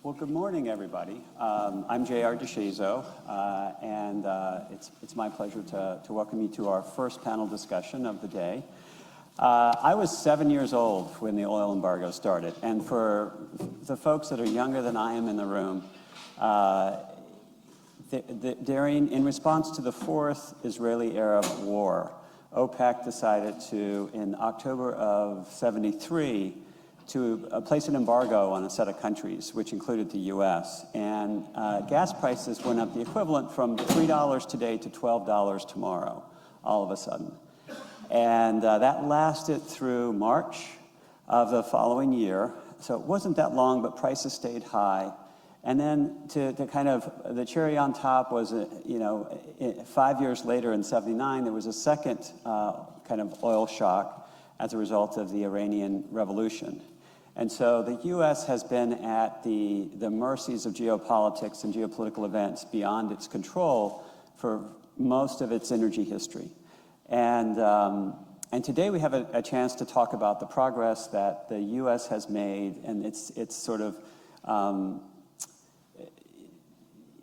Well, good morning, everybody. I'm DeShazo, and it's my pleasure to welcome you to our first panel discussion of the day. I was 7 years old when the oil embargo started, and for the folks that are younger than I am in the room, in response to the fourth Israeli-Arab war, OPEC decided to, in October of '73, to place an embargo on a set of countries, which included the U.S. And gas prices went up the equivalent from $3 today to $12 tomorrow, all of a sudden. And that lasted through March of the following year. So it wasn't that long, but prices stayed high. And then to kind of, the cherry on top was, 5 years later in '79, there was a second kind of oil shock as a result of the Iranian Revolution. And so the U.S. has been at the mercies of geopolitics and geopolitical events beyond its control for most of its energy history. And today we have a chance to talk about the progress that the U.S. has made and its sort of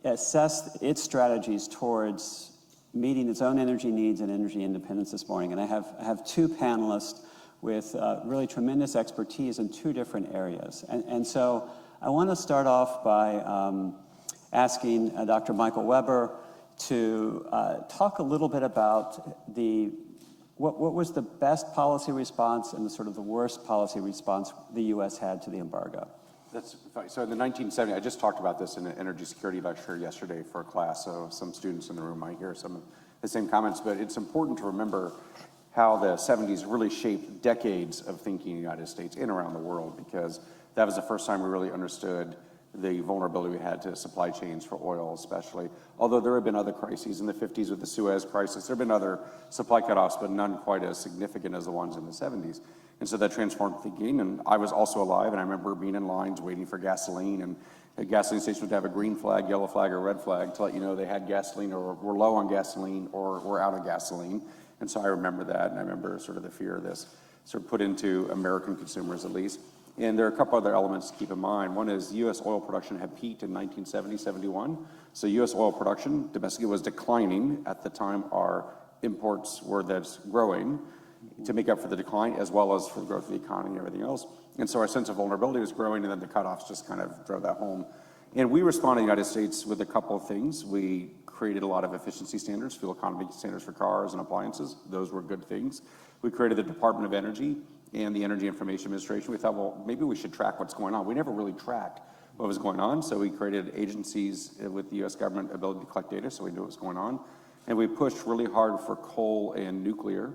assess its strategies towards meeting its own energy needs and energy independence this morning. And I have two panelists with really tremendous expertise in two different areas. And so I want to start off by asking Dr. Michael Weber to talk a little bit about what was the best policy response and the worst policy response the U.S. had to the embargo. That's funny. So in the 1970s, I just talked about this in an energy security lecture yesterday for a class, so some students in the room might hear some of the same comments, but it's important to remember how the 70s really shaped decades of thinking in the United States and around the world, because that was the first time we really understood the vulnerability we had to supply chains for oil especially. Although there have been other crises in the 50s with the Suez crisis, there have been other supply cutoffs, but none quite as significant as the ones in the 70s. And so that transformed thinking, and I was also alive, and I remember being in lines waiting for gasoline, and a gasoline station would have a green flag, yellow flag, or red flag to let you know they had gasoline, or were low on gasoline, or were out of gasoline. And so I remember that, and I remember sort of the fear of this sort of put into American consumers at least. And there are a couple other elements to keep in mind. One is U.S. oil production had peaked in 1970, 71. So U.S. oil production domestically was declining at the time. Our imports were that's growing to make up for the decline, as well as for the growth of the economy and everything else. And so our sense of vulnerability was growing, and then the cutoffs just kind of drove that home. And we responded in the United States with a couple of things. We created a lot of efficiency standards, fuel economy standards for cars and appliances. Those were good things. We created the Department of Energy and the Energy Information Administration. We thought, well, maybe we should track what's going on. We never really tracked what was going on, so we created agencies with the U.S. government ability to collect data, so we knew what was going on. And we pushed really hard for coal and nuclear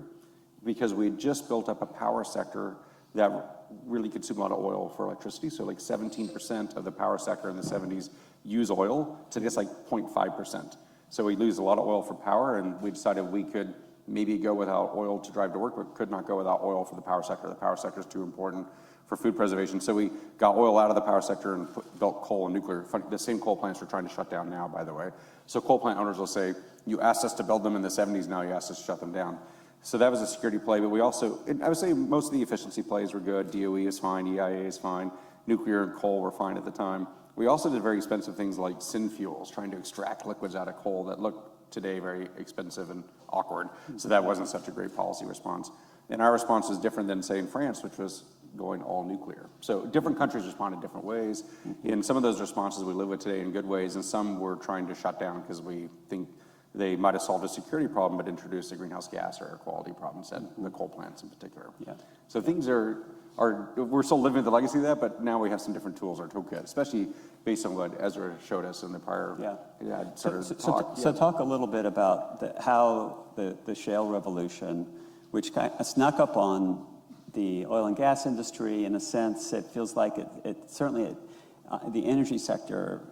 because we had just built up a power sector that really consumed a lot of oil for electricity. So like 17% of the power sector in the 70s use oil. Today it's like 0.5%. So we lose a lot of oil for power, and we decided we could maybe go without oil to drive to work, but could not go without oil for the power sector. The power sector is too important for food preservation. So we got oil out of the power sector and built coal and nuclear. The same coal plants we're trying to shut down now, by the way. So coal plant owners will say, you asked us to build them in the 70s, now you asked us to shut them down. So that was a security play, but we also, I would say most of the efficiency plays were good. DOE is fine, EIA is fine, nuclear and coal were fine at the time. We also did very expensive things like synfuels, trying to extract liquids out of coal that look today very expensive and awkward. So that wasn't such a great policy response. And our response was different than, say, in France, which was going all nuclear. So different countries responded different ways. In some of those responses we live with today in good ways, and some we're trying to shut down because we think they might have solved a security problem but introduced a greenhouse gas or air quality problems at the coal plants in particular. Yeah. So things we're still living with the legacy of that, but now we have some different tools in our toolkit, especially based on what Ezra showed us in the prior talk. So talk a little bit about how the shale revolution, which kind of snuck up on the oil and gas industry in a sense, it feels like the energy sector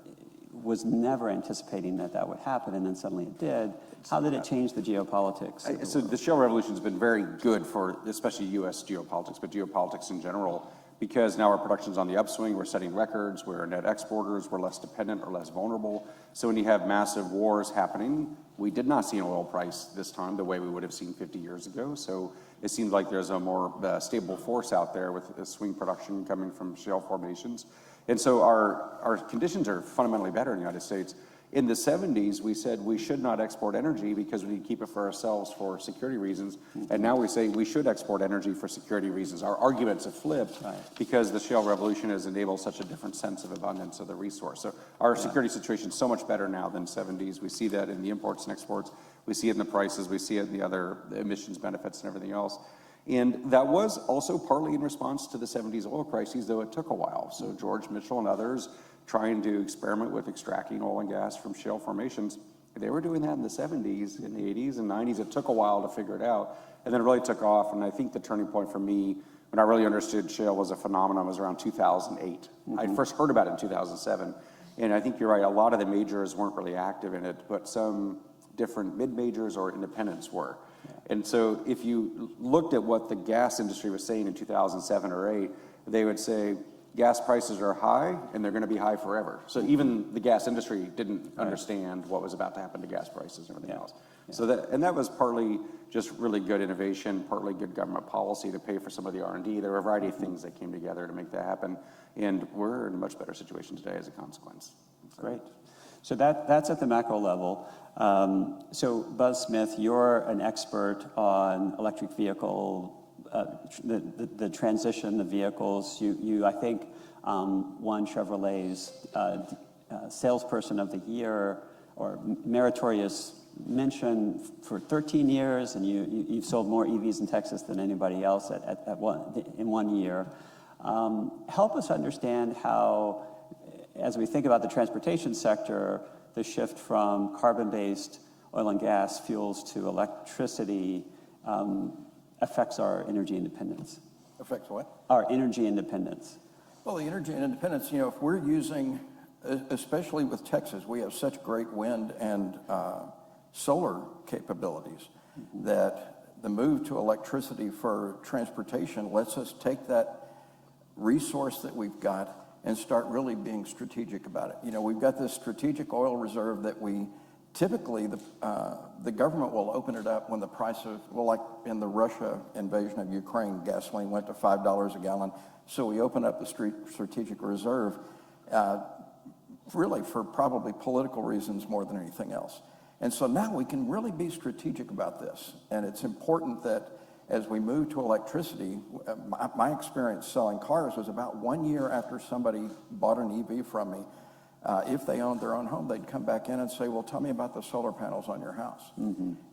was never anticipating that would happen, and then suddenly it did. How did it change the geopolitics? So the shale revolution has been very good for especially U.S. geopolitics, but geopolitics in general, because now our production's on the upswing, we're setting records, we're net exporters, we're less dependent or less vulnerable. So when you have massive wars happening, we did not see an oil price this time the way we would have seen 50 years ago. So it seems like there's a more stable force out there with swing production coming from shale formations. And so our conditions are fundamentally better in the United States. In the 70s, we said we should not export energy because we keep it for ourselves for security reasons. And now we say we should export energy for security reasons. Our arguments have flipped because the shale revolution has enabled such a different sense of abundance of the resource. So our security situation is so much better now than 70s. We see that in the imports and exports. We see it in the prices. We see it in the other emissions benefits and everything else. And that was also partly in response to the 70s oil crises, though it took a while. So George Mitchell and others trying to experiment with extracting oil and gas from shale formations. They were doing that in the 70s, in the 80s and 90s. It took a while to figure it out, and then it really took off. And I think the turning point for me, when I really understood shale was a phenomenon, was around 2008. I first heard about it in 2007, and I think you're right, a lot of the majors weren't really active in it, but some different mid-majors or independents were. And so if you looked at what the gas industry was saying in 2007 or 8, they would say, gas prices are high, and they're going to be high forever. So even the gas industry didn't understand what was about to happen to gas prices and everything else. So that was partly just really good innovation, partly good government policy to pay for some of the R&D. There were a variety of things that came together to make that happen, and we're in a much better situation today as a consequence. Great. So that's at the macro level. So Buzz Smith, you're an expert on electric vehicle, the transition, the vehicles. You I think, won Chevrolet's Salesperson of the Year or meritorious mention for 13 years, and you've sold more EVs in Texas than anybody else in 1 year. Help us understand how, as we think about the transportation sector, the shift from carbon-based oil and gas fuels to electricity affects our energy independence. Affects what? Our energy independence. Well, the energy independence, if we're using, especially with Texas, we have such great wind and solar capabilities that the move to electricity for transportation lets us take that resource that we've got and start really being strategic about it. We've got this strategic oil reserve that we typically, the government will open it up when the price of, well, like in the Russia invasion of Ukraine, gasoline went to $5 a gallon. So we open up the strategic reserve, really for probably political reasons more than anything else. And so now we can really be strategic about this. And it's important that as we move to electricity, my experience selling cars was about 1 year after somebody bought an EV from me. If they owned their own home, they'd come back in and say, well, tell me about the solar panels on your house.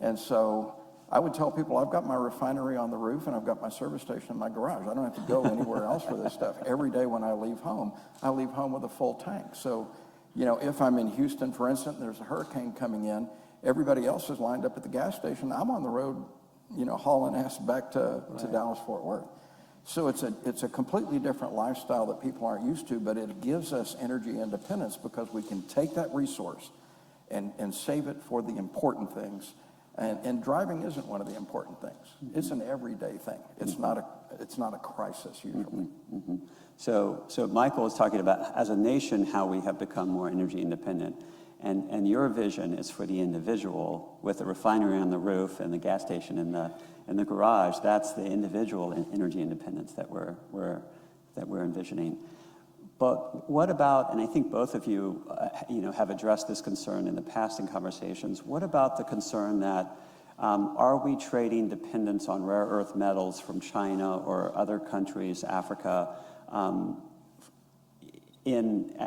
And so I would tell people, I've got my refinery on the roof and I've got my service station in my garage. I don't have to go anywhere else for this stuff. Every day when I leave home with a full tank. So, if I'm in Houston, for instance, there's a hurricane coming in, everybody else is lined up at the gas station. I'm on the road, hauling ass back to Dallas-Fort Worth. So it's a completely different lifestyle that people aren't used to, but it gives us energy independence because we can take that resource and save it for the important things. And driving isn't one of the important things. It's an everyday thing. It's not a crisis usually. So Michael was talking about, as a nation, how we have become more energy independent. And your vision is for the individual with the refinery on the roof and the gas station in the garage. That's the individual energy independence that we're envisioning. But what about, and I think both of you, have addressed this concern in the past in conversations, what about the concern that are we trading dependence on rare earth metals from China or other countries, Africa,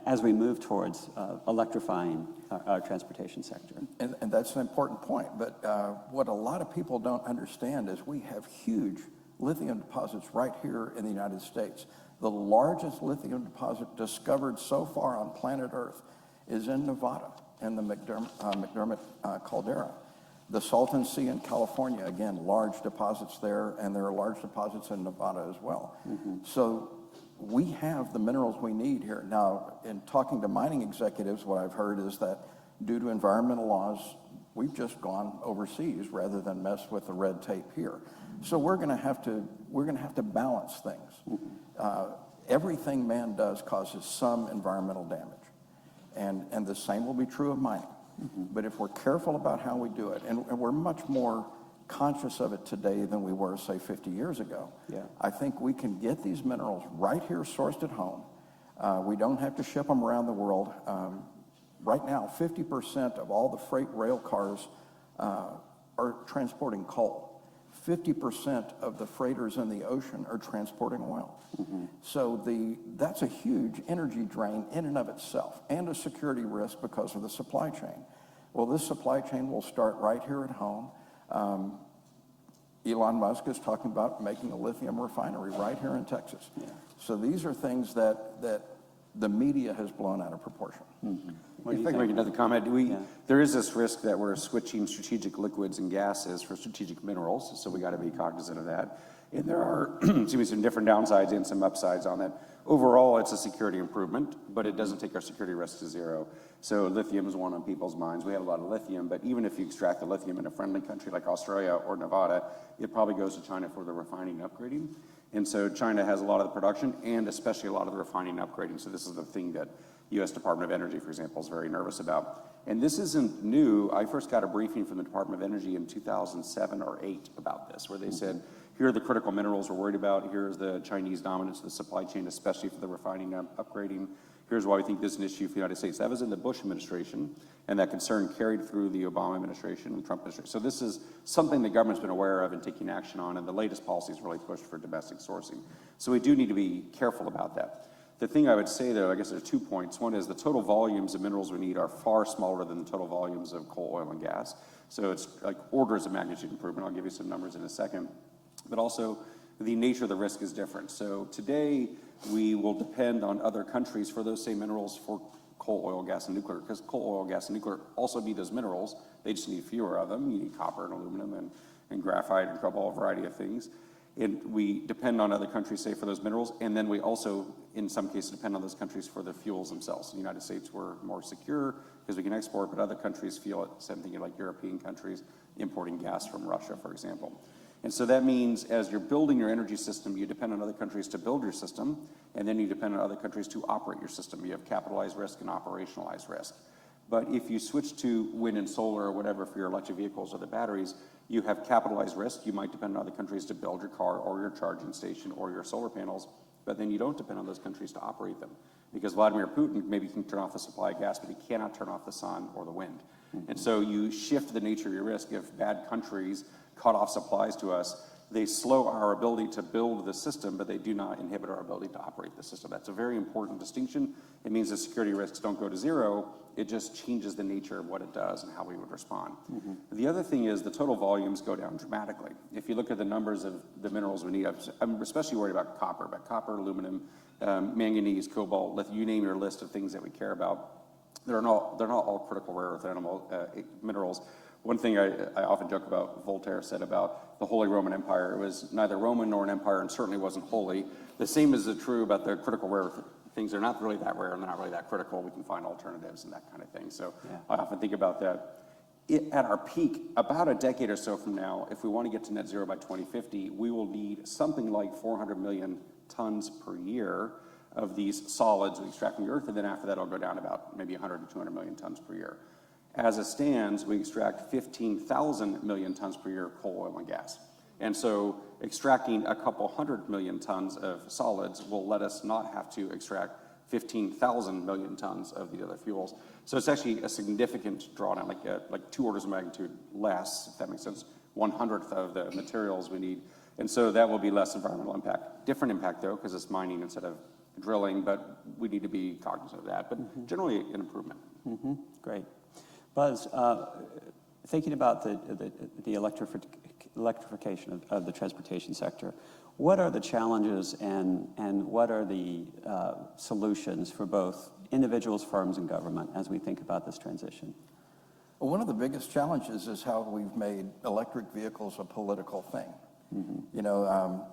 as we move towards electrifying our transportation sector? And that's an important point. But what a lot of people don't understand is we have huge lithium deposits right here in the United States. The largest lithium deposit discovered so far on planet Earth is in Nevada, in the McDermott caldera. The Salton Sea in California, again, large deposits there, and there are large deposits in Nevada as well. So we have the minerals we need here. Now, in talking to mining executives, what I've heard is that due to environmental laws, we've just gone overseas rather than mess with the red tape here. So we're going to have to balance things. Everything man does causes some environmental damage, and the same will be true of mining. But if we're careful about how we do it, and we're much more conscious of it today than we were, say, 50 years ago. I think we can get these minerals right here sourced at home, We don't have to ship them around the world. Right now, 50% of all the freight rail cars are transporting coal. 50% of the freighters in the ocean are transporting oil. So that's a huge energy drain in and of itself, and a security risk because of the supply chain. Well, this supply chain will start right here at home. Elon Musk is talking about making a lithium refinery right here in Texas. So these are things that the media has blown out of proportion. I think make another comment. There is this risk that we're switching strategic liquids and gases for strategic minerals, so we got to be cognizant of that. And there are some different downsides and some upsides on that. Overall, it's a security improvement, but it doesn't take our security risk to zero. So lithium is one on people's minds. We have a lot of lithium, but even if you extract the lithium in a friendly country like Australia or Nevada, it probably goes to China for the refining and upgrading. And so China has a lot of the production and especially a lot of the refining and upgrading. So this is the thing that U.S. Department of Energy, for example, is very nervous about. And this isn't new. I first got a briefing from the Department of Energy in 2007 or 8 about this, where they said, here are the critical minerals we're worried about. Here's the Chinese dominance of the supply chain, especially for the refining and upgrading. Here's why we think this is an issue for the United States. That was in the Bush administration, and that concern carried through the Obama administration and Trump administration. So this is something the government's been aware of and taking action on, and the latest policies really pushed for domestic sourcing. So we do need to be careful about that. The thing I would say, though, I guess there's 2 points. One is the total volumes of minerals we need are far smaller than the total volumes of coal, oil, and gas. So it's like orders of magnitude improvement. I'll give you some numbers in a second. But also, the nature of the risk is different. So today, we will depend on other countries for those same minerals for coal, oil, gas, and nuclear, because coal, oil, gas, and nuclear also need those minerals. They just need fewer of them. You need copper and aluminum and graphite and cobalt, a variety of things. And we depend on other countries, say, for those minerals, and then we also, in some cases, depend on those countries for the fuels themselves. In the United States, we're more secure because we can export, but other countries feel it, same thing like European countries importing gas from Russia, for example. And so that means as you're building your energy system, you depend on other countries to build your system, and then you depend on other countries to operate your system. You have capitalized risk and operationalized risk. But if you switch to wind and solar or whatever for your electric vehicles or the batteries, you have capitalized risk. You might depend on other countries to build your car or your charging station or your solar panels, but then you don't depend on those countries to operate them. Because Vladimir Putin maybe can turn off the supply of gas, but he cannot turn off the sun or the wind. And so you shift the nature of your risk. If bad countries cut off supplies to us, they slow our ability to build the system, but they do not inhibit our ability to operate the system. That's a very important distinction. It means the security risks don't go to zero. It just changes the nature of what it does and how we would respond. The other thing is the total volumes go down dramatically. If you look at the numbers of the minerals we need, I'm especially worried about copper, aluminum, manganese, cobalt, lithium, you name your list of things that we care about. They're not all critical rare earth minerals. One thing I often joke about, Voltaire said about the Holy Roman Empire, it was neither Roman nor an empire and certainly wasn't holy. The same is true about the critical rare earth things. They're not really that rare and they're not really that critical. We can find alternatives and that kind of thing. So I often think about that. At our peak, about a decade or so from now, if we want to get to net zero by 2050, we will need something like 400 million tons per year of these solids we extract from the earth, and then after that it'll go down about maybe 100 to 200 million tons per year. As it stands, we extract 15,000 million tons per year of coal, oil, and gas. And so extracting a couple 100 million tons of solids will let us not have to extract 15,000 million tons of the other fuels. So it's actually a significant drawdown, like 2 orders of magnitude less, if that makes sense, 1/100th of the materials we need. And so that will be less environmental impact. Different impact, though, because it's mining instead of drilling, but we need to be cognizant of that. But generally, an improvement. Great. Buzz, thinking about the electrification of the transportation sector, what are the challenges and what are the solutions for both individuals, firms, and government as we think about this transition? Well, one of the biggest challenges is how we've made electric vehicles a political thing. You know,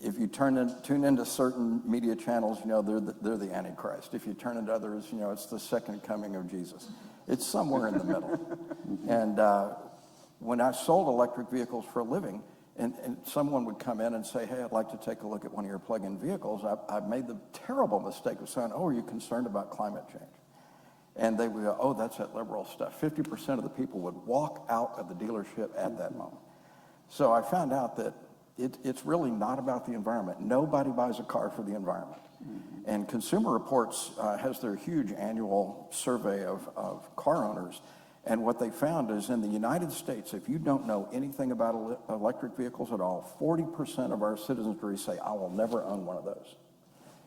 if you tune into certain media channels, you know, they're the Antichrist. If you turn into others, you know, it's the second coming of Jesus. It's somewhere in the middle. And when I sold electric vehicles for a living, and someone would come in and say, hey, I'd like to take a look at one of your plug-in vehicles, I made the terrible mistake of saying, oh, are you concerned about climate change? And they would go, oh, that's that liberal stuff. 50% of the people would walk out of the dealership at that moment. So I found out that it's really not about the environment. Nobody buys a car for the environment. And Consumer Reports has their huge annual survey of car owners. And what they found is in the United States, if you don't know anything about electric vehicles at all, 40% of our citizenry say, I will never own one of those.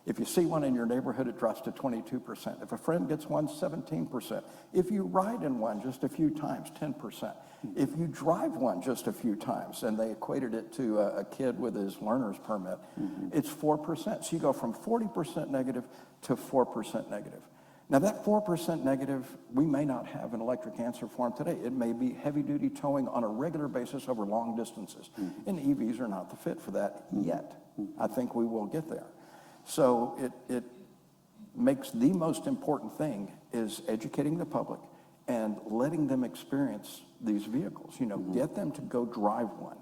If you see one in your neighborhood, it drops to 22%. If a friend gets one, 17%. If you ride in one just a few times, 10%. If you drive one just a few times, and they equated it to a kid with his learner's permit, it's 4%. So you go from 40% negative to 4% negative. Now that 4% negative, we may not have an electric answer for them today. It may be heavy-duty towing on a regular basis over long distances. And EVs are not the fit for that yet. I think we will get there. So it makes the most important thing is educating the public and letting them experience these vehicles. You know, get them to go drive one.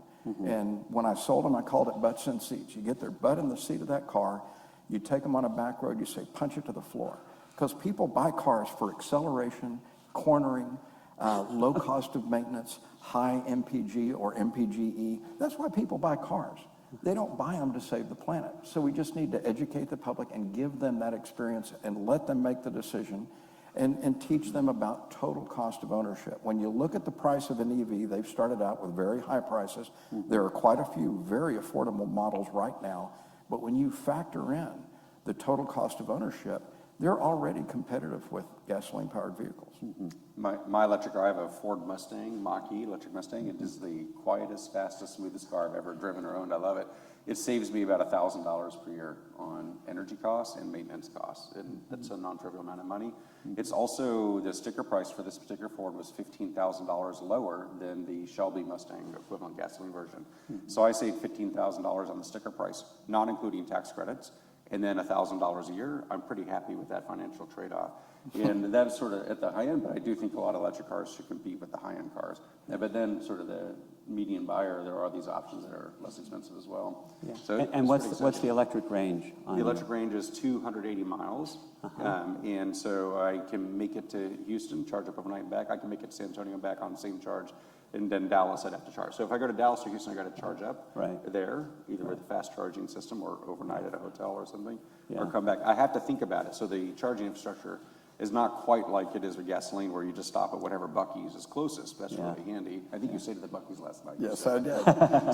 And when I sold them, I called it butts in seats. You get their butt in the seat of that car, you take them on a back road, you say, punch it to the floor. Because people buy cars for acceleration, cornering, low cost of maintenance, high MPG or MPGE. That's why people buy cars. They don't buy them to save the planet. So we just need to educate the public and give them that experience and let them make the decision and teach them about total cost of ownership. When you look at the price of an EV, they've started out with very high prices. There are quite a few very affordable models right now. But when you factor in the total cost of ownership, they're already competitive with gasoline-powered vehicles. My electric car, I have a Ford Mustang, Mach-E electric Mustang. It is the quietest, fastest, smoothest car I've ever driven or owned. I love it. It saves me about $1,000 per year on energy costs and maintenance costs, and that's a non-trivial amount of money. It's also, the sticker price for this particular Ford was $15,000 lower than the Shelby Mustang equivalent gasoline version. So I saved $15,000 on the sticker price, not including tax credits, and then $1,000 a year. I'm pretty happy with that financial trade-off. And that's sort of at the high end, but I do think a lot of electric cars should compete with the high-end cars. But then sort of the median buyer, there are these options that are less expensive as well. Yeah. So and what's the electric range? The electric range is 280 miles. And so I can make it to Houston, charge up overnight and back. I can make it to San Antonio and back on the same charge. And then Dallas, I'd have to charge. So if I go to Dallas or Houston, I got to charge up there, either with a fast charging system or overnight at a hotel or something, or come back. I have to think about it. So the charging infrastructure is not quite like it is with gasoline, where you just stop at whatever Buc-ee's is closest. That's really handy. I think you stayed at the Buc-ee's last night. Yes, I did.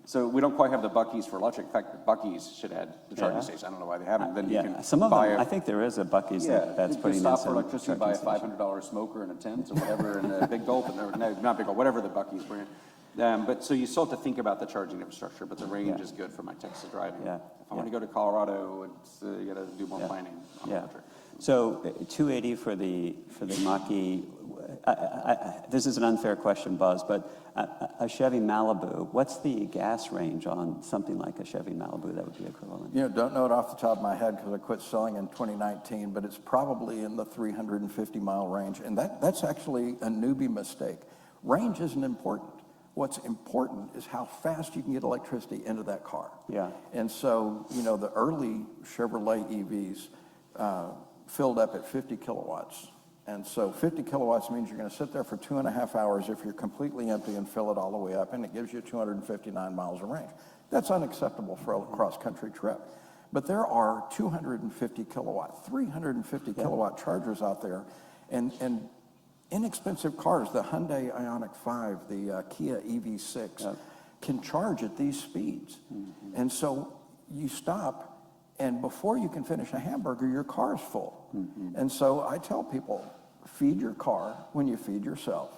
So we don't quite have the Buc-ee's for electric. In fact, Buc-ee's should have the charging station. I don't know why they haven't. Then you can some of them. buy I think there is a Buc-ee's that's putting in stop some for electricity, buy a charging $500 smoker and a tent or whatever, and a Big Gulp, and no, not Big Gulp, whatever the Buc-ee's brand. But so you still have to think about the charging infrastructure, but the range is good for my Texas driving. If I want to go to Colorado, it's, you got to do more planning on electric. So 280 for the Mach-E. This is an unfair question, Buzz, but a Chevy Malibu, what's the gas range on something like a Chevy Malibu that would be equivalent? You know, don't know it off the top of my head because I quit selling in 2019, but it's probably in the 350-mile range. And that's actually a newbie mistake. Range isn't important. What's important is how fast you can get electricity into that car. And so, you know, the early Chevrolet EVs filled up at 50 kilowatts. And so 50 kilowatts means you're going to sit there for 2.5 hours if you're completely empty and fill it all the way up, and it gives you 259 miles of range. That's unacceptable for a cross-country trip. But there are 250 kilowatt, 350 kilowatt chargers out there, and inexpensive cars, the Hyundai Ioniq 5, the Kia EV6, can charge at these speeds. And so you stop, and before you can finish a hamburger, your car's full. And so I tell people, feed your car when you feed yourself,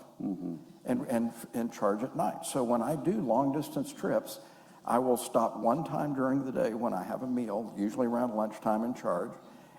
and charge at night. So when I do long distance trips, I will stop one time during the day when I have a meal, usually around lunchtime, and charge.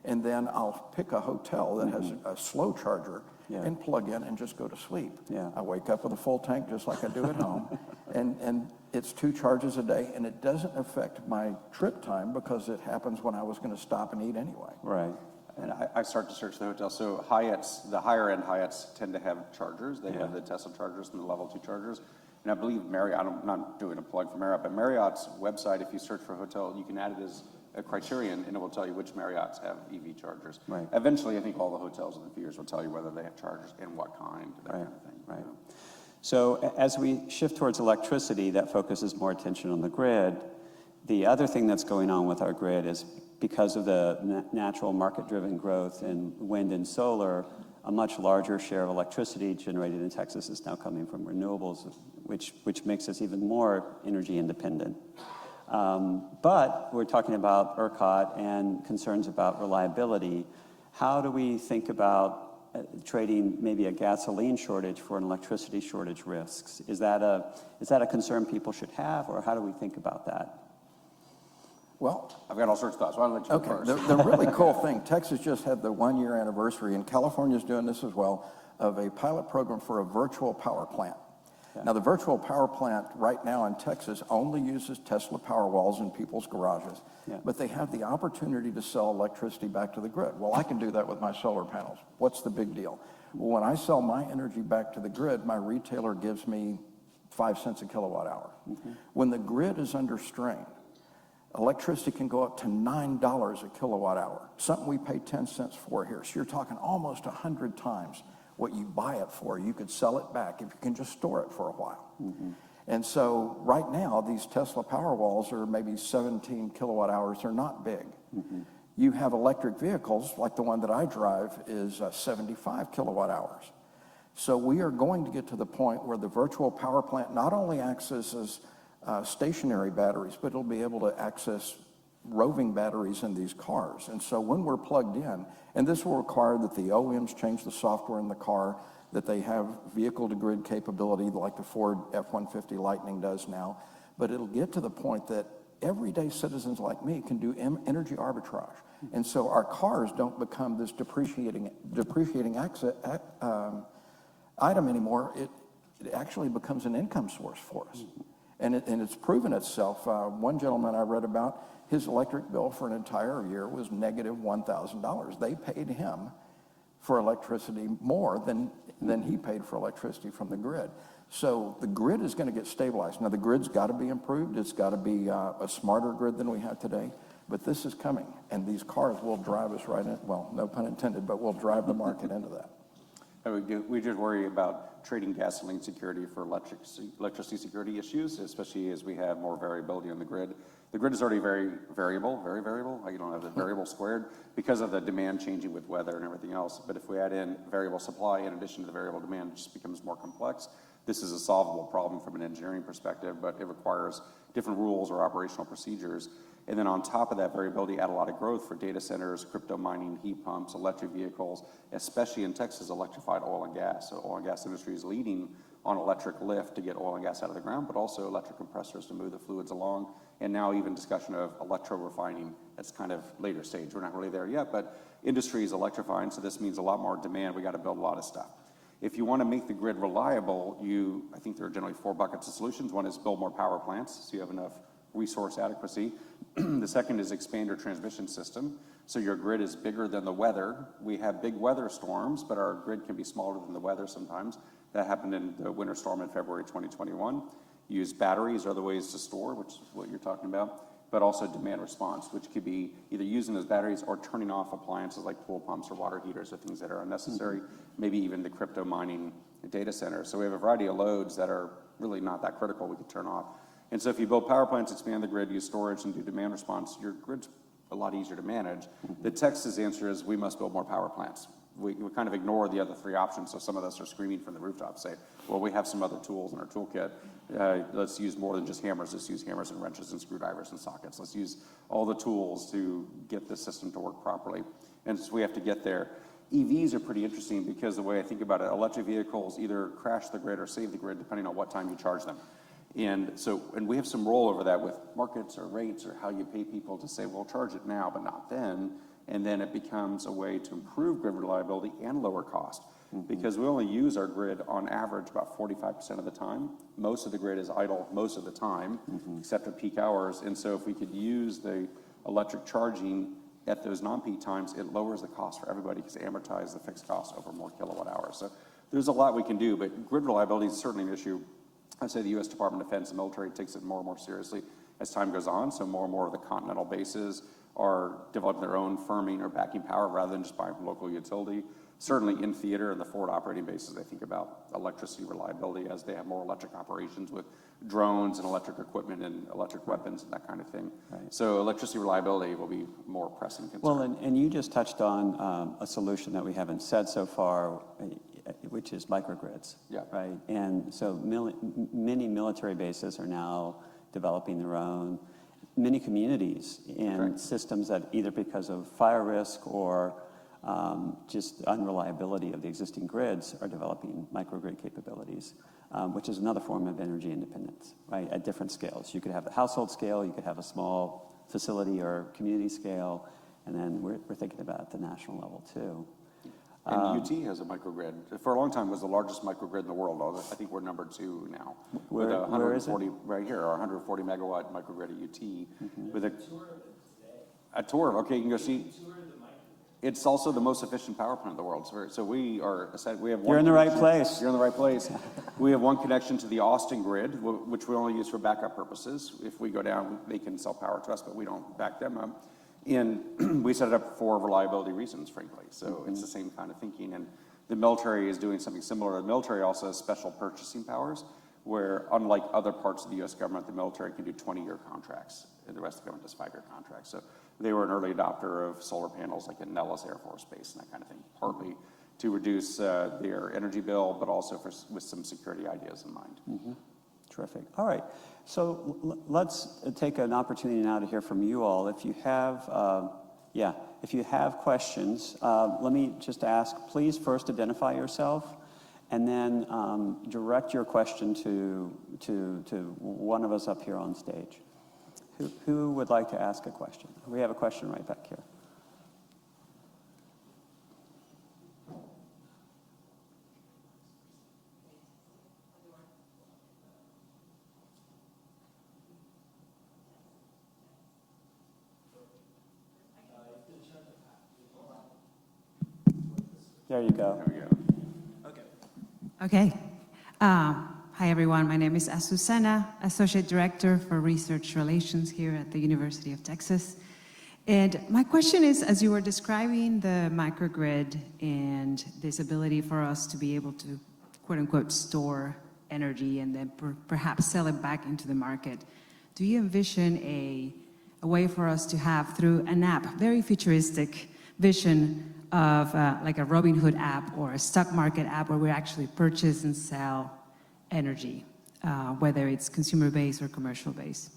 And then I'll pick a hotel that has a slow charger and plug in and just go to sleep. I wake up with a full tank just like I do at home. And it's 2 charges a day, and it doesn't affect my trip time because it happens when I was going to stop and eat anyway. And I start to search the hotel. So Hyatt's, the higher end Hyatt's tend to have chargers. They have the Tesla chargers and the level 2 chargers. And I believe Marriott, I'm not doing a plug for Marriott, but Marriott's website, if you search for a hotel, you can add it as a criterion, and it will tell you which Marriotts have EV chargers. Eventually, I think all the hotels in a few years will tell you whether they have chargers and what kind, that kind of thing. So as we shift towards electricity, that focuses more attention on the grid. The other thing that's going on with our grid is because of the natural market-driven growth in wind and solar, a much larger share of electricity generated in Texas is now coming from renewables, which makes us even more energy independent. But we're talking about ERCOT and concerns about reliability. How do we think about trading maybe a gasoline shortage for an electricity shortage risks? Is that a concern people should have, or how do we think about that? Well, I've got all sorts of thoughts. Why don't I let you go okay, first? the really cool thing, Texas just had the 1-year anniversary, and California's doing this as well, of a pilot program for a virtual power plant. Yeah. Now, the virtual power plant right now in Texas only uses Tesla Powerwalls in people's garages, Yeah. but they have the opportunity to sell electricity back to the grid. Well, I can do that with my solar panels. What's the big deal? Well, when I sell my energy back to the grid, my retailer gives me 5 cents a kilowatt hour. When the grid is under strain, electricity can go up to $9 a kilowatt hour, something we pay 10 cents for here. So you're talking almost 100 times what you buy it for. You could sell it back if you can just store it for a while. And so right now, these Tesla Powerwalls are maybe 17 kilowatt hours. They're not big. You have electric vehicles, like the one that I drive, is 75 kilowatt hours. So we are going to get to the point where the virtual power plant not only accesses stationary batteries, but it'll be able to access roving batteries in these cars. And so when we're plugged in, and this will require that the OEMs change the software in the car, that they have vehicle-to-grid capability like the Ford F-150 Lightning does now, but it'll get to the point that everyday citizens like me can do energy arbitrage. And so our cars don't become this depreciating item anymore. It actually becomes an income source for us. And it's proven itself. One gentleman I read about, his electric bill for an entire year was negative $1,000. They paid him for electricity more than he paid for electricity from the grid. So the grid is going to get stabilized. Now, the grid's got to be improved. It's got to be a smarter grid than we have today. But this is coming, and these cars will drive us right in, well, no pun intended, but will drive the market into that. We just worry about trading gasoline security for electricity security issues, especially as we have more variability on the grid. The grid is already very variable. You don't have the variable squared because of the demand changing with weather and everything else. But if we add in variable supply in addition to the variable demand, it just becomes more complex. This is a solvable problem from an engineering perspective, but it requires different rules or operational procedures. And then on top of that variability, add a lot of growth for data centers, crypto mining, heat pumps, electric vehicles, especially in Texas, electrified oil and gas. So oil and gas industry is leading on electric lift to get oil and gas out of the ground, but also electric compressors to move the fluids along. And now even discussion of electro refining. That's kind of later stage. We're not really there yet, but industry is electrifying, so this means a lot more demand. We got to build a lot of stuff. If you want to make the grid reliable, I think there are generally 4 buckets of solutions. One is build more power plants, so you have enough resource adequacy. The second is expand your transmission system, so your grid is bigger than the weather. We have big weather storms, but our grid can be smaller than the weather sometimes. That happened in the winter storm in February 2021. Use batteries or other ways to store, which is what you're talking about, but also demand response, which could be either using those batteries or turning off appliances like pool pumps or water heaters or things that are unnecessary, maybe even the crypto mining data centers. So we have a variety of loads that are really not that critical we could turn off. And so if you build power plants, expand the grid, use storage, and do demand response, your grid's a lot easier to manage. The Texas answer is we must build more power plants. We kind of ignore the other 3 options, so some of us are screaming from the rooftops, say, well, we have some other tools in our toolkit. Let's use more than just hammers. Let's use hammers and wrenches and screwdrivers and sockets. Let's use all the tools to get the system to work properly. And so we have to get there. EVs are pretty interesting because the way I think about it, electric vehicles either crash the grid or save the grid depending on what time you charge them. And we have some role over that with markets or rates or how you pay people to say, well, charge it now, but not then. And then it becomes a way to improve grid reliability and lower cost. Because we only use our grid on average about 45% of the time. Most of the grid is idle most of the time, except at peak hours. And so if we could use the electric charging at those non-peak times, it lowers the cost for everybody because it amortizes the fixed cost over more kilowatt hours. So there's a lot we can do, but grid reliability is certainly an issue. I'd say the U.S. Department of Defense and military takes it more and more seriously as time goes on. So more and more of the continental bases are developing their own firming or backing power rather than just buying from local utility. Certainly in theater and the forward operating bases, I think about electricity reliability as they have more electric operations with drones and electric equipment and electric weapons and that kind of thing. Right. So electricity reliability will be more pressing concern. Well, and you just touched on a solution that we haven't said so far, which is microgrids. Yeah. Right. And so many military bases are now developing their own. Many communities and Right. systems that either because of fire risk or just unreliability of the existing grids are developing microgrid capabilities, which is another form of energy independence, right, at different scales. You could have the household scale, you could have a small facility or community scale, and then we're thinking about the national level too. And UT has a microgrid. For a long time, it was the largest microgrid in the world. I think we're number 2 now. Where is it? Right here, our 140 megawatt microgrid at UT. With a tour. Okay, you can go see. It's also the most efficient power plant in the world. So we have one. You're in the right place. You're in the right place. We have one connection to the Austin grid, which we only use for backup purposes. If we go down, they can sell power to us, but we don't back them up. And we set it up for reliability reasons, frankly. So it's the same kind of thinking. And the military is doing something similar. The military also has special purchasing powers, where unlike other parts of the U.S. government, the military can do 20-year contracts, and the rest of the government does 5-year contracts. So they were an early adopter of solar panels, like at Nellis Air Force Base and that kind of thing, partly to reduce their energy bill, but also with some security ideas in mind. Terrific. All right. So let's take an opportunity now to hear from you all. If you have, if you have questions, let me just ask, please first identify yourself and then direct your question to one of us up here on stage. Who would like to ask a question? We have a question right back here. There you go. There we go. Okay. Hi, everyone. My name is Azucena, Associate Director for Research Relations here at the University of Texas. And my question is, as you were describing the microgrid and this ability for us to be able to, quote unquote, store energy and then perhaps sell it back into the market, do you envision a way for us to have, through an app, very futuristic vision of like a Robinhood app or a stock market app where we actually purchase and sell energy, whether it's consumer-based or commercial-based?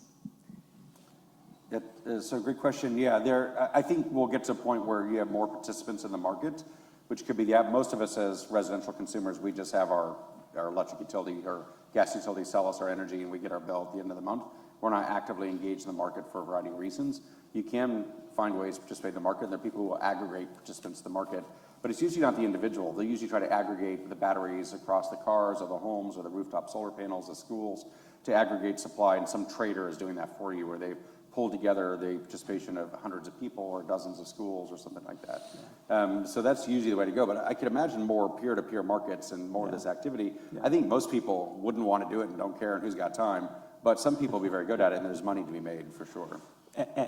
So great question. Yeah, I think we'll get to a point where you have more participants in the market, which could be the app. Most of us as residential consumers, we just have our electric utility or gas utility sell us our energy and we get our bill at the end of the month. We're not actively engaged in the market for a variety of reasons. You can find ways to participate in the market, and there are people who will aggregate participants in the market, but it's usually not the individual. They usually try to aggregate the batteries across the cars or the homes or the rooftop solar panels, the schools, to aggregate supply, and some trader is doing that for you, where they pull together the participation of hundreds of people or dozens of schools or something like that. So that's usually the way to go, but I could imagine more peer-to-peer markets and more of this activity. I think most people wouldn't want to do it and don't care and who's got time, but some people will be very good at it, and there's money to be made for sure.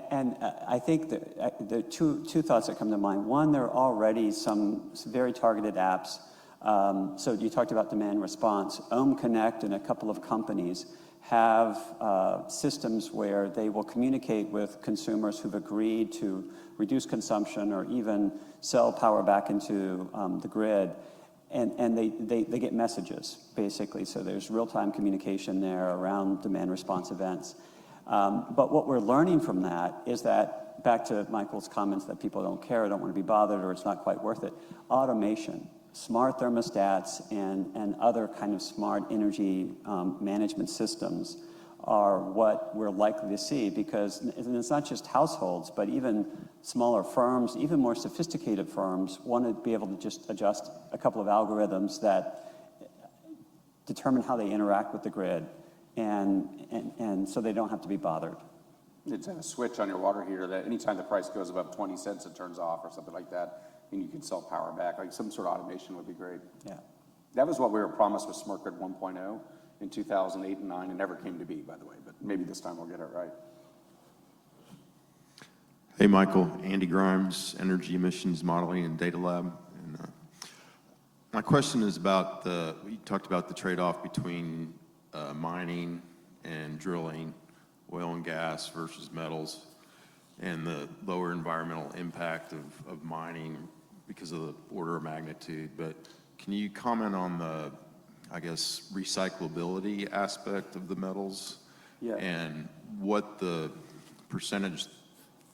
And I think that there are two thoughts that come to mind. One, there are already some very targeted apps. So you talked about demand response. Ohm Connect and a couple of companies have systems where they will communicate with consumers who've agreed to reduce consumption or even sell power back into the grid. And they get messages, basically. So there's real-time communication there around demand response events. But what we're learning from that is that, back to Michael's comments that people don't care, don't want to be bothered, or it's not quite worth it, automation, smart thermostats, and other kind of smart energy management systems are what we're likely to see, because it's not just households, but even smaller firms, even more sophisticated firms want to be able to just adjust a couple of algorithms that determine how they interact with the grid. And so they don't have to be bothered. It's a switch on your water heater that anytime the price goes above 20 cents, it turns off or something like that, and you can sell power back. Like some sort of automation would be great. Yeah. That was what we were promised with Smart Grid 1.0 in 2008 and 9. It never came to be, by the way, but maybe this time we'll get it right. Hey, Michael. Andy Grimes, Energy Emissions Modeling and Data Lab. And my question is about you talked about the trade-off between mining and drilling, oil and gas versus metals, and the lower environmental impact of mining because of the order of magnitude. But can you comment on the, I guess, recyclability aspect of the metals? Yeah. And what the percentage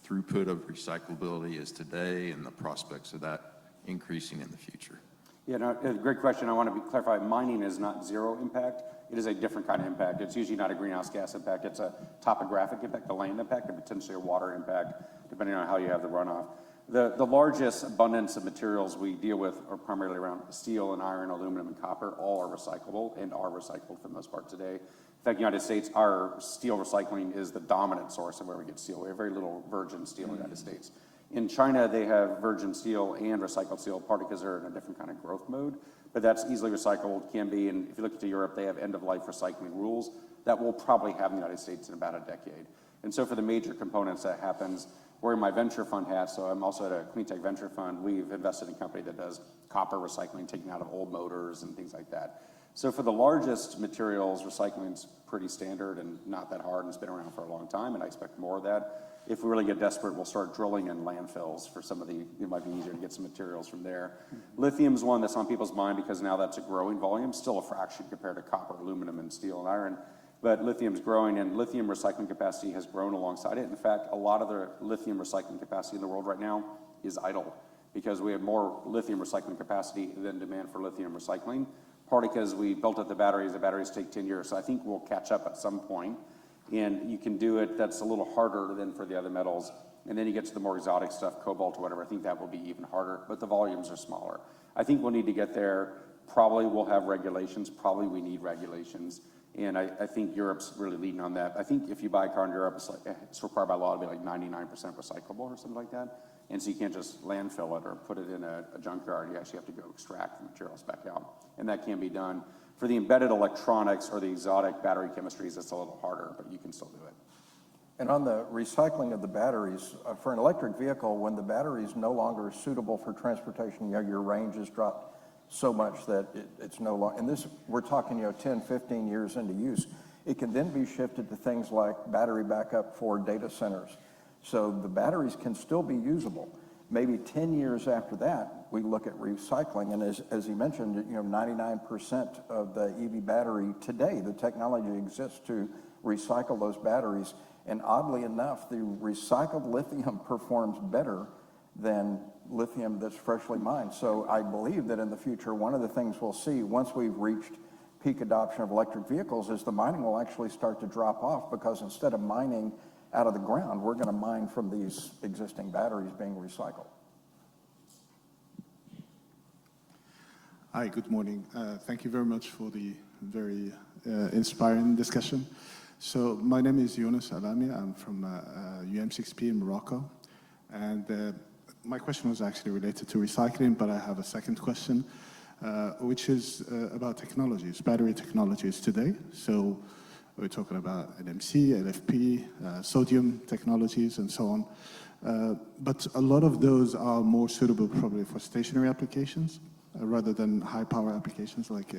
throughput of recyclability is today and the prospects of that increasing in the future? Yeah, no, great question. I want to clarify, mining is not zero impact. It is a different kind of impact. It's usually not a greenhouse gas impact. It's a topographic impact, a land impact, and potentially a water impact, depending on how you have the runoff. The largest abundance of materials we deal with are primarily around steel and iron, aluminum, and copper. All are recyclable and are recycled for the most part today. In fact, in the United States, our steel recycling is the dominant source of where we get steel. We have very little virgin steel in the United States. In China, they have virgin steel and recycled steel, partly because they're in a different kind of growth mode, but that's easily recycled, can be, and if you look to Europe, they have end-of-life recycling rules that we'll probably have in the United States in about a decade. And so for the major components that happens, wearing my venture fund hat, so I'm also at a clean tech venture fund, we've invested in a company that does copper recycling, taking out of old motors and things like that. So for the largest materials, recycling's pretty standard and not that hard, and it's been around for a long time, and I expect more of that. If we really get desperate, we'll start drilling in landfills for some of it might be easier to get some materials from there. Lithium's one that's on people's mind because now that's a growing volume, still a fraction compared to copper, aluminum, and steel and iron. But lithium's growing, and lithium recycling capacity has grown alongside it. In fact, a lot of the lithium recycling capacity in the world right now is idle because we have more lithium recycling capacity than demand for lithium recycling, partly because we built up the batteries take 10 years, so I think we'll catch up at some point. And you can do it, that's a little harder than for the other metals. And then you get to the more exotic stuff, cobalt or whatever, I think that will be even harder, but the volumes are smaller. I think we'll need to get there. Probably we'll have regulations, probably we need regulations. And I think Europe's really leading on that. I think if you buy a car in Europe, it's required by law to be like 99% recyclable or something like that. And so you can't just landfill it or put it in a junkyard. You actually have to go extract the materials back out. And that can be done. For the embedded electronics or the exotic battery chemistries, it's a little harder, but you can still do it. And on the recycling of the batteries, for an electric vehicle, when the battery is no longer suitable for transportation, your range has dropped so much that it's no longer, and this, we're talking, 10, 15 years into use, it can then be shifted to things like battery backup for data centers. So the batteries can still be usable. Maybe 10 years after that, we look at recycling, and as he mentioned, 99% of the EV battery today, the technology exists to recycle those batteries, and oddly enough, the recycled lithium performs better than lithium that's freshly mined. So I believe that in the future, one of the things we'll see once we've reached peak adoption of electric vehicles is the mining will actually start to drop off, because instead of mining out of the ground, we're going to mine from these existing batteries being recycled. Hi, good morning. Thank you very much for the very inspiring discussion. So my name is Yunus Alami. I'm from UM6P in Morocco. And my question was actually related to recycling, but I have a second question, which is about technologies, battery technologies today. So we're talking about NMC, LFP, sodium technologies, and so on. But a lot of those are more suitable probably for stationary applications rather than high power applications like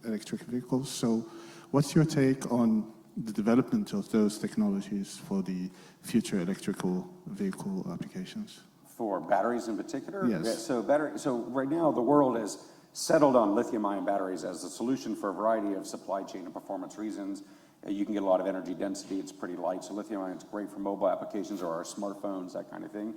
electric vehicles. So what's your take on the development of those technologies for the future electrical vehicle applications? For batteries in particular? Yes. So right now the world is settled on lithium-ion batteries as a solution for a variety of supply chain and performance reasons. You can get a lot of energy density, it's pretty light, so lithium-ion is great for mobile applications or our smartphones, that kind of thing.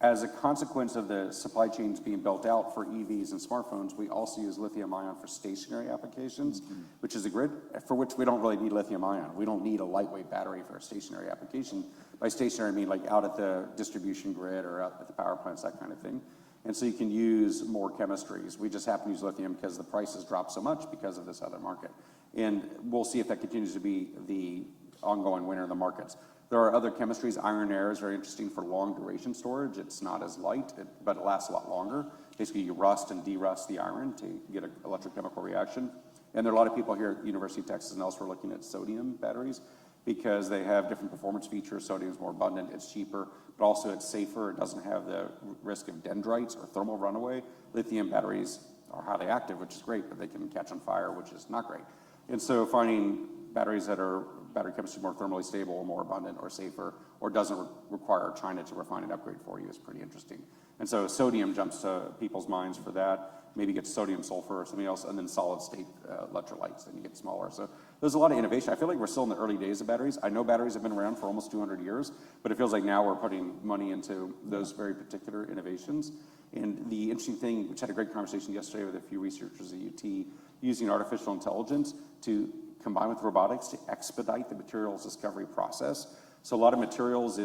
As a consequence of the supply chains being built out for EVs and smartphones, we also use lithium-ion for stationary applications, which is a grid for which we don't really need lithium-ion. We don't need a lightweight battery for a stationary application. By stationary, I mean like out at the distribution grid or out at the power plants, that kind of thing. And so you can use more chemistries. We just happen to use lithium because the prices drop so much because of this other market. And we'll see if that continues to be the ongoing winner in the markets. There are other chemistries. Iron air is very interesting for long duration storage. It's not as light, but it lasts a lot longer. Basically, you rust and derust the iron to get an electrochemical reaction. And there are a lot of people here at the University of Texas and elsewhere looking at sodium batteries because they have different performance features. Sodium is more abundant, it's cheaper, but also it's safer. It doesn't have the risk of dendrites or thermal runaway. Lithium batteries are highly active, which is great, but they can catch on fire, which is not great. And so finding batteries that are battery chemistry more thermally stable or more abundant or safer or doesn't require China to refine and upgrade for you is pretty interesting. And so sodium jumps to people's minds for that. Maybe get sodium, sulfur, or something else, and then solid state electrolytes, and you get smaller. So there's a lot of innovation. I feel like we're still in the early days of batteries. I know batteries have been around for almost 200 years, but it feels like now we're putting money into those very particular innovations. And the interesting thing, which had a great conversation yesterday with a few researchers at UT, using artificial intelligence to combine with robotics to expedite the materials discovery process. So a lot of materials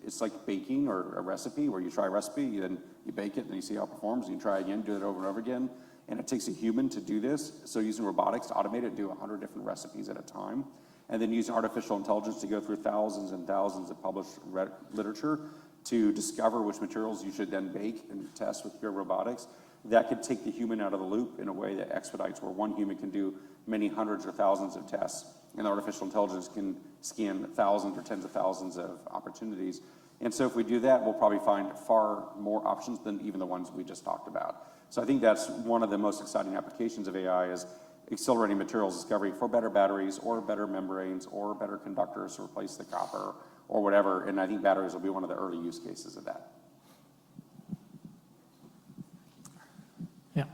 it's like baking or a recipe where you try a recipe, then you bake it, and you see how it performs, and you try again, do it over and over again. And it takes a human to do this. So using robotics to automate it, do 100 different recipes at a time. And then using artificial intelligence to go through thousands and thousands of published literature to discover which materials you should then bake and test with your robotics. That could take the human out of the loop in a way that expedites, where one human can do many hundreds or thousands of tests, and artificial intelligence can scan thousands or tens of thousands of opportunities. And so if we do that, we'll probably find far more options than even the ones we just talked about. So I think that's one of the most exciting applications of AI, is accelerating materials discovery for better batteries or better membranes or better conductors to replace the copper or whatever. And I think batteries will be one of the early use cases of that. Yeah.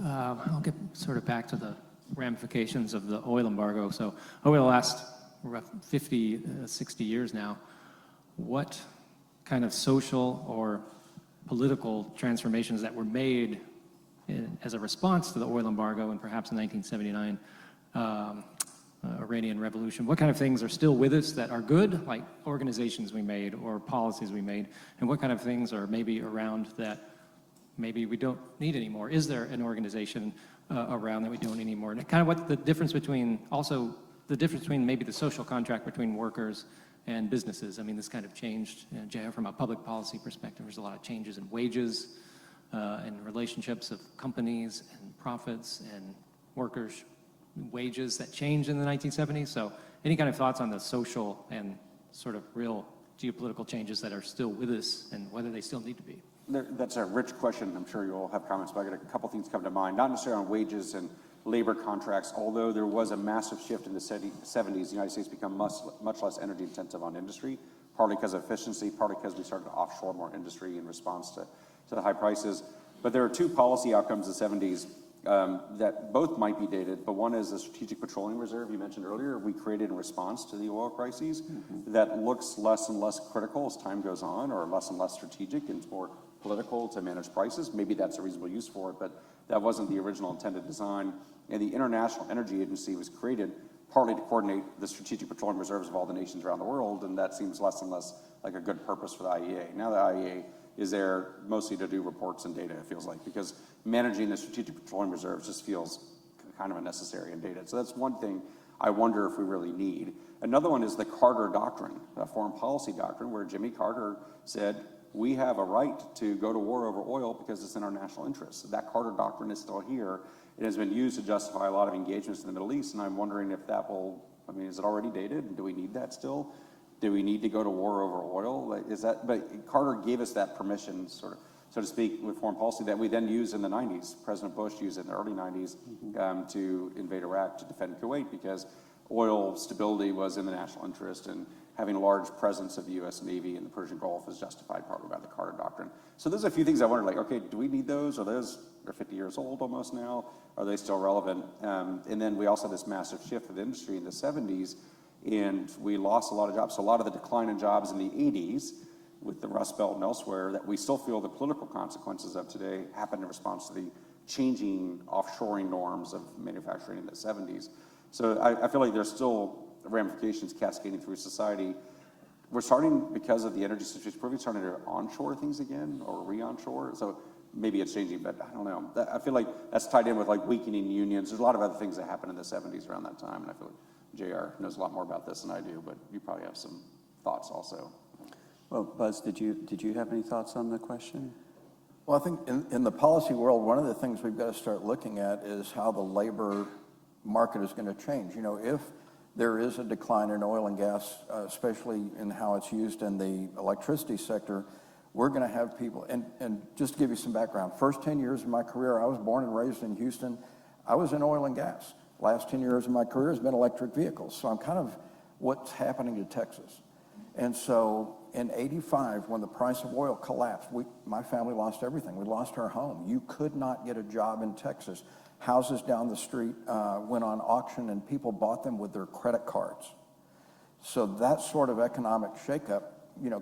I'll get sort of back to the ramifications of the oil embargo. So over the last 50, 60 years now, what kind of social or political transformations that were made as a response to the oil embargo and perhaps the 1979 Iranian Revolution, what kind of things are still with us that are good, like organizations we made or policies we made, and what kind of things are maybe around that maybe we don't need anymore? Is there an organization around that we don't need anymore? And kind of what the difference between, also the difference between maybe the social contract between workers and businesses. I mean, this kind of changed, from a public policy perspective. There's a lot of changes in wages and relationships of companies and profits and workers' wages that changed in the 1970s. So any kind of thoughts on the social and sort of real geopolitical changes that are still with us and whether they still need to be? That's a rich question. I'm sure you'll have comments, but I got a couple things come to mind. Not necessarily on wages and labor contracts, although there was a massive shift in the 70s. The United States became much less energy intensive on industry, partly because of efficiency, partly because we started to offshore more industry in response to the high prices. But there are two policy outcomes in the 70s that both might be dated, but one is the Strategic Petroleum Reserve you mentioned earlier. We created in response to the oil crises that looks less and less critical as time goes on, or less and less strategic, and it's more political to manage prices. Maybe that's a reasonable use for it, but that wasn't the original intended design. And the International Energy Agency was created partly to coordinate the strategic petroleum reserves of all the nations around the world, and that seems less and less like a good purpose for the IEA. Now the IEA is there mostly to do reports and data, it feels like, because managing the strategic petroleum reserves just feels kind of unnecessary and dated. So that's one thing I wonder if we really need. Another one is the Carter Doctrine, the foreign policy doctrine, where Jimmy Carter said, we have a right to go to war over oil because it's in our national interest. That Carter Doctrine is still here. It has been used to justify a lot of engagements in the Middle East, and I'm wondering if that will, I mean, is it already dated? Do we need that still? Do we need to go to war over oil? Like, is that, but Carter gave us that permission, sort of, so to speak, with foreign policy that we then used in the 90s. President Bush used it in the early 90s to invade Iraq to defend Kuwait because oil stability was in the national interest, and having a large presence of the U.S. Navy in the Persian Gulf is justified partly by the Carter Doctrine. So there's a few things I wonder, like, okay, do we need those? Are those, they're 50 years old almost now? Are they still relevant? And then we also had this massive shift of the industry in the 70s, and we lost a lot of jobs. So a lot of the decline in jobs in the 80s with the Rust Belt and elsewhere that we still feel the political consequences of today happened in response to the changing offshoring norms of manufacturing in the 70s. So I feel like there's still ramifications cascading through society. We're starting, because of the energy situation, probably starting to onshore things again or re-onshore. So maybe it's changing, but I don't know. I feel like that's tied in with like weakening unions. There's a lot of other things that happened in the 70s around that time, and I feel like JR knows a lot more about this than I do, but you probably have some thoughts also. Well, Buzz, did you have any thoughts on the question? Well, I think in the policy world, one of the things we've got to start looking at is how the labor market is going to change. You know, if there is a decline in oil and gas, especially in how it's used in the electricity sector. We're going to have people, and just to give you some background, first 10 years of my career, I was born and raised in Houston. I was in oil and gas. Last 10 years of my career has been electric vehicles. So I'm kind of what's happening to Texas. And so in '85, when the price of oil collapsed, my family lost everything. We lost our home. You could not get a job in Texas. Houses down the street went on auction, and people bought them with their credit cards. So that sort of economic shakeup,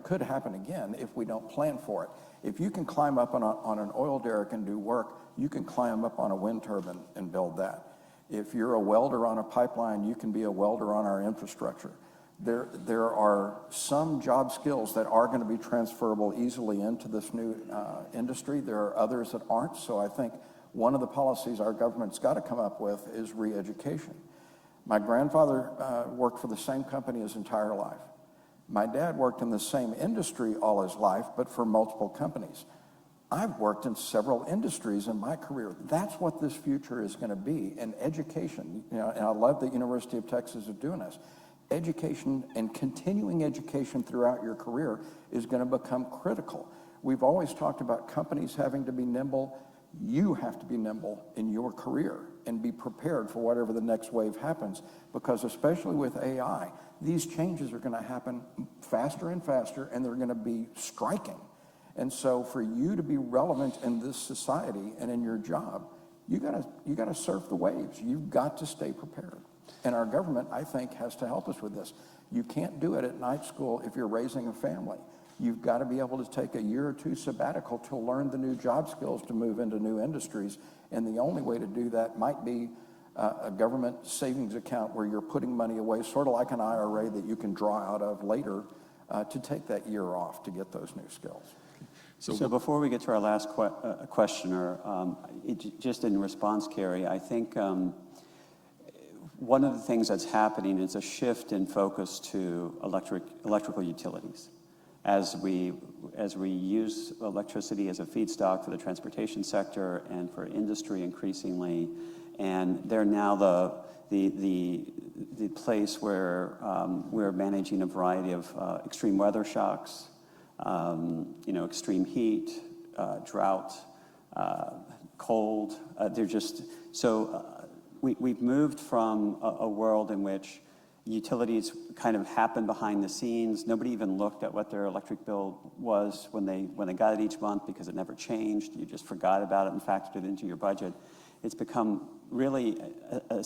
could happen again if we don't plan for it. If you can climb up on an oil derrick and do work, you can climb up on a wind turbine and build that. If you're a welder on a pipeline, you can be a welder on our infrastructure. There are some job skills that are going to be transferable easily into this new industry. There are others that aren't. So I think one of the policies our government's got to come up with is re-education. My grandfather worked for the same company his entire life. My dad worked in the same industry all his life, but for multiple companies. I've worked in several industries in my career. That's what this future is going to be. And education, and I love that University of Texas is doing this. Education and continuing education throughout your career is going to become critical. We've always talked about companies having to be nimble. You have to be nimble in your career and be prepared for whatever the next wave happens, because especially with AI, these changes are going to happen faster and faster, and they're going to be striking. And so for you to be relevant in this society and in your job, you gotta surf the waves. You've got to stay prepared. And our government, I think, has to help us with this. You can't do it at night school if you're raising a family. You've got to be able to take a year or two sabbatical to learn the new job skills to move into new industries. And the only way to do that might be a government savings account where you're putting money away, sort of like an IRA that you can draw out of later to take that year off to get those new skills. So before we get to our last questioner, just in response, Carrie, I think one of the things that's happening is a shift in focus to electrical utilities. As we use electricity as a feedstock for the transportation sector and for industry increasingly, and they're now the place where we're managing a variety of extreme weather shocks, extreme heat, drought, cold. We've moved from a world in which utilities kind of happened behind the scenes. Nobody even looked at what their electric bill was when they got it each month because it never changed. You just forgot about it and factored it into your budget. It's become really a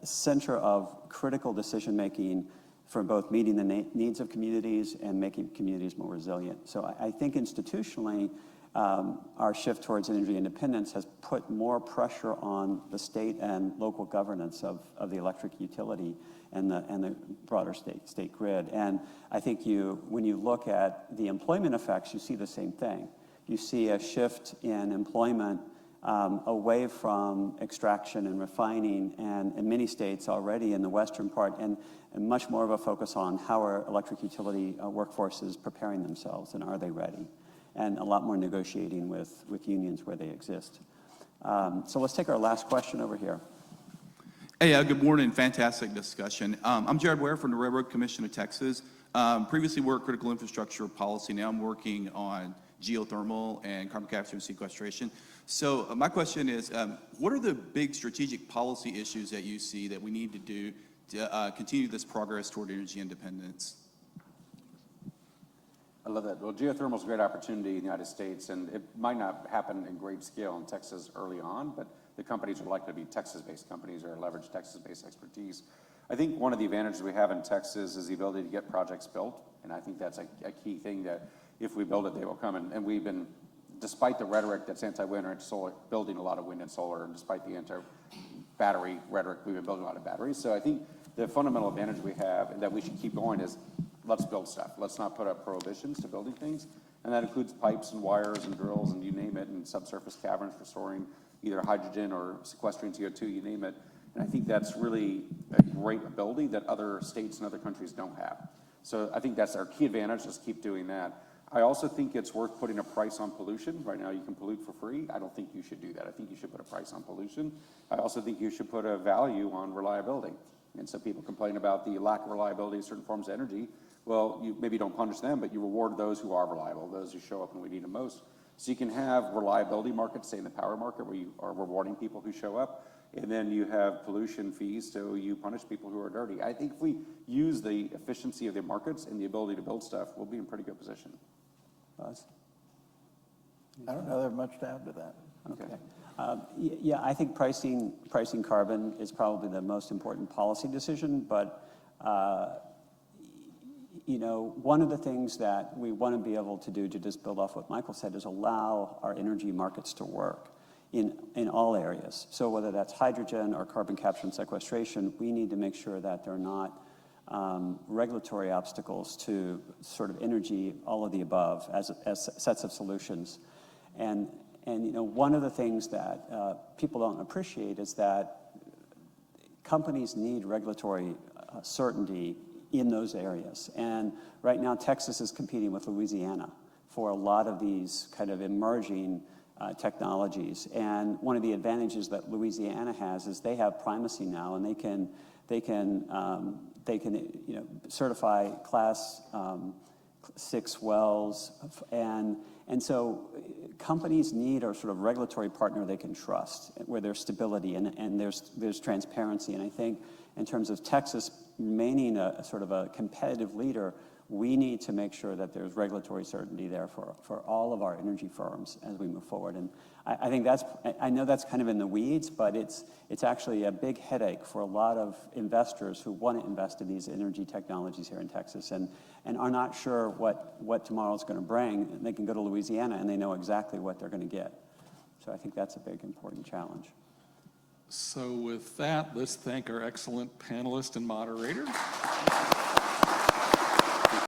center of critical decision making for both meeting the needs of communities and making communities more resilient. So I think institutionally, our shift towards energy independence has put more pressure on the state and local governance of the electric utility and the broader state grid. And I think when you look at the employment effects, you see the same thing. You see a shift in employment away from extraction and refining, and in many states already in the western part, and much more of a focus on how our electric utility workforces preparing themselves and are they ready, and a lot more negotiating with unions where they exist. So let's take our last question over here. Hey, good morning. Fantastic discussion. I'm Jared Ware from the Railroad Commission of Texas. Previously worked critical infrastructure policy. Now I'm working on geothermal and carbon capture and sequestration. So my question is, what are the big strategic policy issues that you see that we need to do to continue this progress toward energy independence? I love that. Well, geothermal is a great opportunity in the United States, and it might not happen in great scale in Texas early on, but the companies are likely to be Texas-based companies or leverage Texas-based expertise. I think one of the advantages we have in Texas is the ability to get projects built, and I think that's a key thing that if we build it, they will come. And we've been, despite the rhetoric that's anti-wind or anti-solar, building a lot of wind and solar, and despite the anti-battery rhetoric, we've been building a lot of batteries. So I think the fundamental advantage we have and that we should keep going is let's build stuff. Let's not put up prohibitions to building things. And that includes pipes and wires and drills and you name it, and subsurface caverns for storing either hydrogen or sequestering CO2, you name it. And I think that's really a great ability that other states and other countries don't have. So I think that's our key advantage, just keep doing that. I also think it's worth putting a price on pollution. Right now you can pollute for free. I don't think you should do that. I think you should put a price on pollution. I also think you should put a value on reliability. And so people complain about the lack of reliability of certain forms of energy. Well, you maybe don't punish them, but you reward those who are reliable, those who show up when we need them most. So you can have reliability markets, say in the power market, where you are rewarding people who show up, and then you have pollution fees, so you punish people who are dirty. I think if we use the efficiency of the markets and the ability to build stuff, we'll be in pretty good position. Buzz? I don't know that I have much to add to that. Okay. Yeah, I think pricing carbon is probably the most important policy decision, but you know, one of the things that we want to be able to do, to just build off what Michael said, is allow our energy markets to work in all areas. So whether that's hydrogen or carbon capture and sequestration, we need to make sure that they're not regulatory obstacles to sort of energy, all of the above, as sets of solutions. And you know, one of the things that people don't appreciate is that companies need regulatory certainty in those areas. And right now, Texas is competing with Louisiana for a lot of these kind of emerging technologies. And one of the advantages that Louisiana has is they have primacy now, and they can you know, certify class 6 wells, and so companies need a sort of regulatory partner they can trust, where there's stability and there's transparency. And I think in terms of Texas remaining a sort of a competitive leader, we need to make sure that there's regulatory certainty there for all of our energy firms as we move forward. And I think I know that's kind of in the weeds, but it's actually a big headache for a lot of investors who want to invest in these energy technologies here in Texas and are not sure what tomorrow's going to bring. They can go to Louisiana and they know exactly what they're going to get. So I think that's a big, important challenge. So with that, let's thank our excellent panelist and moderator.